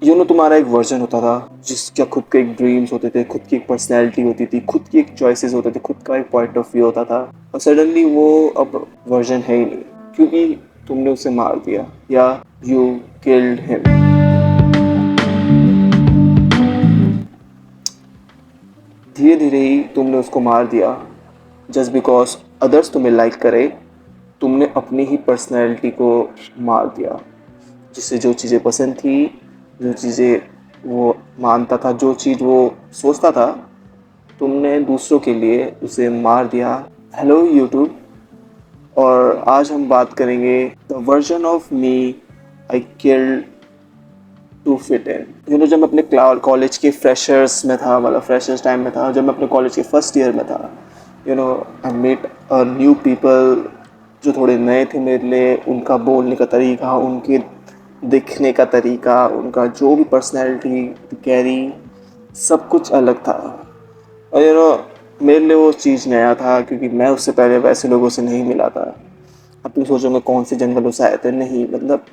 तुम्हारा एक वर्जन होता था जिसका खुद के एक ड्रीम्स होते थे, खुद की एक पर्सनैलिटी होती थी, खुद की एक चॉइसेस होते थे, खुद का एक पॉइंट ऑफ व्यू होता था। और सडनली वो अब वर्जन है ही नहीं, क्योंकि तुमने उसे मार दिया या यू किल्ड हिम। धीरे धीरे ही तुमने उसको मार दिया, जस्ट बिकॉज अदर्स तुम्हें लाइक करे। तुमने अपनी ही पर्सनैलिटी को मार दिया, जिससे जो चीज़ें पसंद थी, जो चीज़ें वो मानता था, जो चीज़ वो सोचता था, तुमने दूसरों के लिए उसे मार दिया। हेलो यूट्यूब, और आज हम बात करेंगे the version of me I killed to fit in. जब मैं अपने कॉलेज के फ्रेशर्स में था, मतलब फ्रेशर्स टाइम में था, जब मैं अपने कॉलेज के फर्स्ट ईयर में था, आई मेट न्यू पीपल जो थोड़े नए थे मेरे लिए। उनका बोलने का तरीका, उनके दिखने का तरीका, उनका जो भी पर्सनैलिटी कैरी, सब कुछ अलग था। और मेरे लिए वो चीज़ नया था, क्योंकि मैं उससे पहले वैसे लोगों से नहीं मिला था। अब तुम सोचोगे कौन से जंगलों से आए थे, नहीं, मतलब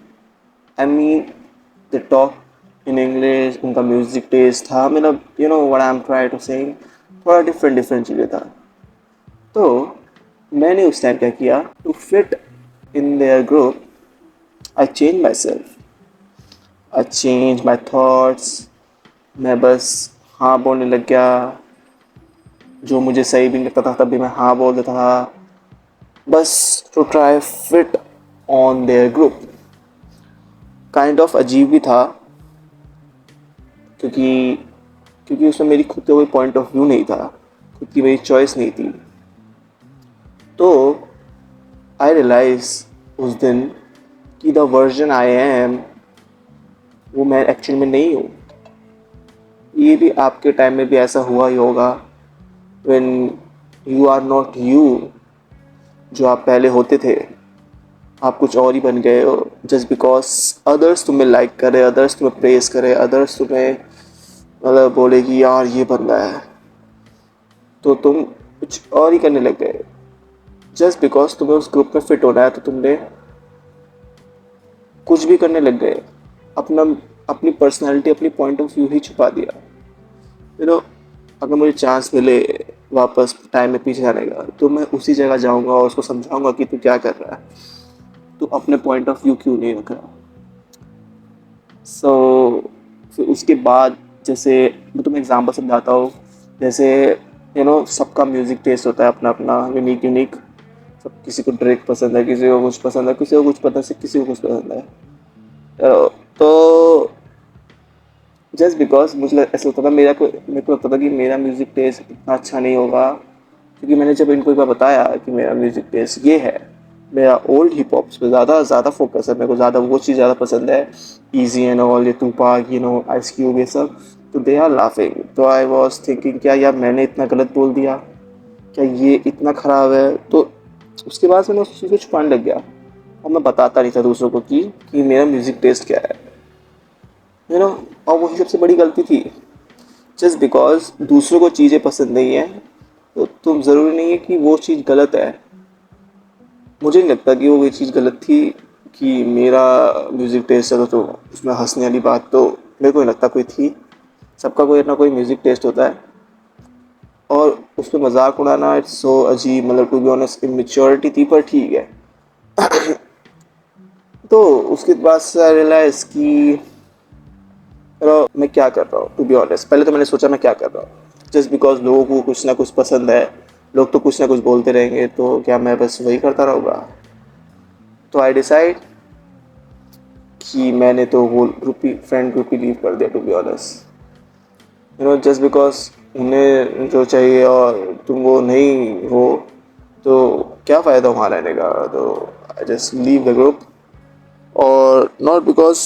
I mean the talk in English, उनका म्यूज़िक टेस्ट था, मतलब what I am try to say, थोड़ा डिफरेंट डिफरेंट चीज़ें था। तो मैंने उस टाइम क्या किया, to fit in their group I change myself, I change my thoughts. मैं बस हाँ बोलने लग गया, जो मुझे सही भी लगता था तब भी मैं हाँ बोल देता था, बस to try fit on their group. Kind of अजीब भी था, क्योंकि क्योंकि उसमें मेरी खुद का कोई पॉइंट ऑफ व्यू नहीं था, खुद की मेरी चॉइस नहीं थी। तो आई रियलाइज उस दिन कि द वर्जन आई एम, वो मैं एक्चुअल में नहीं हूँ। ये भी आपके टाइम में भी ऐसा हुआ ही होगा, when you are not you, जो आप पहले होते थे, आप कुछ और ही बन गए हो, जस्ट बिकॉज अदर्स तुम्हें लाइक करे, अदर्स तुम्हें प्रेस करे, अदर्स तुम्हें मतलब बोले कि यार ये बंदा है, तो तुम कुछ और ही करने लग गए। जस्ट बिकॉज तुम्हें उस ग्रुप में फिट होना है, तो तुमने कुछ भी करने लग गए, अपना अपनी पर्सनैलिटी, अपनी पॉइंट ऑफ व्यू ही छुपा दिया। अगर मुझे चांस मिले वापस टाइम में पीछे जाने का, तो मैं उसी जगह जाऊंगा और उसको समझाऊंगा कि तू क्या कर रहा है, तू अपने पॉइंट ऑफ व्यू क्यों नहीं रख रहा। फिर उसके बाद, जैसे मैं तुम्हें एग्जांपल समझाता हूँ। जैसे सबका म्यूज़िक टेस्ट होता है अपना अपना, यूनिक यूनिक। सब, किसी को ड्रेक पसंद है, किसी को कुछ पसंद है, किसी को कुछ पसंद है, किसी को कुछ पसंद है। तो जस्ट बिकॉज ऐसा होता था, मेरे को लगता था कि मेरा म्यूज़िक टेस्ट इतना अच्छा नहीं होगा, क्योंकि मैंने जब इनको एक बार बताया कि मेरा म्यूज़िक टेस्ट ये है, मेरा ओल्ड हिप हॉप्स पे ज़्यादा फोकस है, मेरे को ज़्यादा वो चीज़ ज़्यादा पसंद है, ईजी एंड ऑल, ये टूपाक, आइस क्यूब, ये सब, तो दे आर लाफिंग। तो आई वॉज थिंकिंग, क्या यार मैंने इतना गलत बोल दिया, क्या ये इतना ख़राब है। तो उसके बाद से मैं उस चीज़ को छुपाने लग गया, और मैं बताता नहीं था दूसरों को कि मेरा म्यूज़िक टेस्ट क्या है। और वही सबसे बड़ी गलती थी। जस्ट बिकॉज दूसरों को चीज़ें पसंद नहीं है, तो तुम ज़रूरी नहीं है कि वो चीज़ गलत है। मुझे नहीं लगता कि वो कोई चीज़ गलत थी, कि मेरा म्यूज़िक टेस्ट है तो उसमें हंसने वाली बात तो मेरे को नहीं लगता कोई थी। सबका कोई अपना कोई म्यूज़िक टेस्ट होता है, और उस पर मजाक उड़ाना इट्स सो अजीब, मतलब टू बी ऑनेस्ट इमेच्योरिटी थी, पर ठीक है। तो उसके बाद से रियलाइज़ कि चलो मैं क्या कर रहा हूँ। टू बी ऑनेस्ट, पहले तो मैंने सोचा मैं क्या कर रहा हूँ, जस्ट बिकॉज लोगों को कुछ ना कुछ पसंद है, लोग तो कुछ ना कुछ बोलते रहेंगे, तो क्या मैं बस वही करता रहूँगा। तो आई डिसाइड कि मैंने तो वो फ्रेंड ग्रुप ही लीव कर दिया, to be honest. Just because उन्हें जो चाहिए और तुम वो नहीं हो, तो क्या फ़ायदा वहाँ रहने का। तो I just leave the group, और नॉट बिकॉज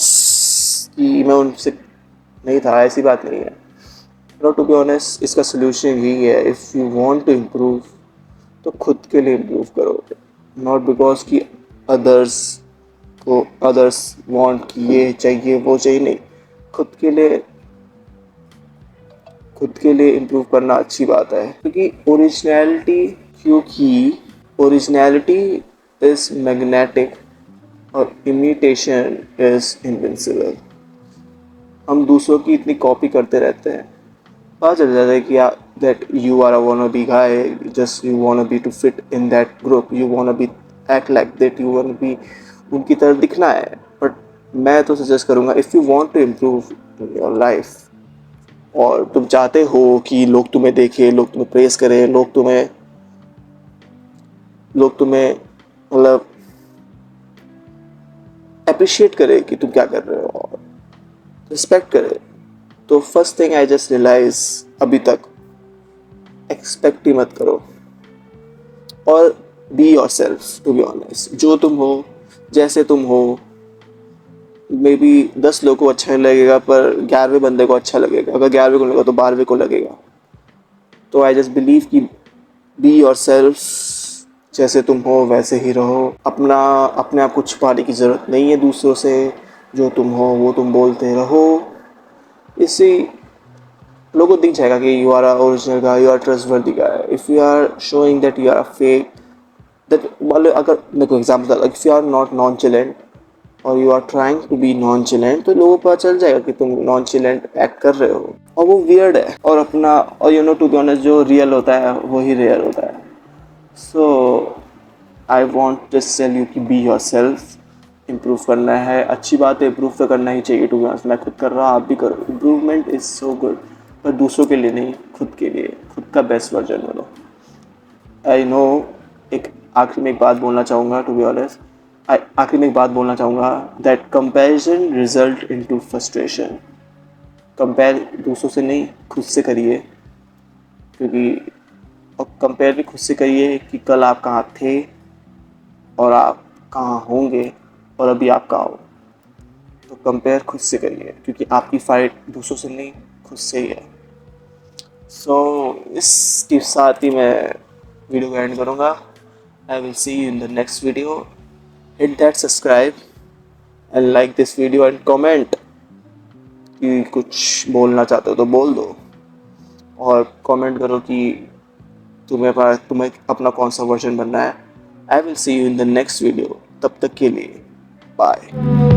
कि मैं उनसे नहीं था, ऐसी बात नहीं है। टू बी ऑनेस्ट, इसका सोल्यूशन यही है, if you want to improve, तो खुद के लिए इम्प्रूव करो, नॉट बिकॉज कि अदर्स को अदर्स वांट कि ये चाहिए वो चाहिए, नहीं। खुद के लिए खुद के लिए इम्प्रूव करना अच्छी बात है, क्योंकि ओरिजिनलिटी इज मैग्नेटिक और इमिटेशन इज इनविंसिबल। हम दूसरों की इतनी कॉपी करते रहते हैं, पता चल जाता है कि that you are a wanna be guy, just you wanna be to fit in that group, you wanna be act like that, you wanna be उनकी तरह दिखना है. बट मैं तो सजेस्ट करूँगा, if you want to improve your life और तुम चाहते हो कि लोग तुम्हें देखें, लोग तुम्हें प्रेस करें, लोग तुम्हें मतलब अप्रिशिएट करें कि तुम क्या कर रहे हो और रिस्पेक्ट करें, तो first thing I just realize, अभी तक एक्सपेक्ट ही मत करो और be yourself. To be honest, जो तुम हो, जैसे तुम हो, मे बी 10 लोगों को अच्छा नहीं लगेगा पर 11वें बंदे को अच्छा लगेगा. अगर 11वें को लगेगा तो 12वें को लगेगा. तो आई जस्ट बिलीव कि बी योर सेल्फ, जैसे तुम हो वैसे ही रहो. अपने आप को छुपाने की ज़रूरत नहीं है दूसरों से. जो तुम हो वो तुम बोलते रहो. इससे लोगों को दिख जाएगा कि you are a original guy, you are trustworthy guy. If you are showing that you are a fake, that मतलब अगर मेरे को example, if you are not nonchalant और you are trying to be nonchalant, तो लोगों को पता चल जाएगा कि तुम नॉनचलेंट एक्ट कर रहे हो और वो वियर्ड है. और you know to be honest, जो रियल होता है वही रियल होता है. So I want just tell you कि बी योर सेल्फ. इम्प्रूव करना है, अच्छी बात है, इम्प्रूव तो करना ही चाहिए. टू बी ऑनेस्ट, मैं खुद कर रहा, आप भी करो. इम्प्रूवमेंट इज़ सो गुड, पर दूसरों के लिए नहीं, खुद के लिए. खुद का बेस्ट वर्जन बनो. I know. एक आखिरी में एक बात बोलना चाहूँगा, टू बी ऑनेस्ट, आखिरी में एक बात बोलना चाहूँगा, that comparison result into frustration. Compare दूसरों से नहीं, खुद से करिए. क्योंकि और कंपेयर भी खुद से करिए कि कल आप कहाँ थे और आप कहाँ होंगे और अभी आप कहाँ हो. तो कंपेयर खुद से करिए, क्योंकि आपकी फाइट दूसरों से नहीं, खुद से ही है. सो इसके साथ ही मैं वीडियो को एंड करूँगा. I will see you in the next video. Hit that subscribe and like this video and comment कि कुछ बोलना चाहते हो तो बोल दो. और कमेंट करो कि तुम्हें अपना कौन सा वर्जन बनना है. I will see you in the next video. तब तक के लिए बाय.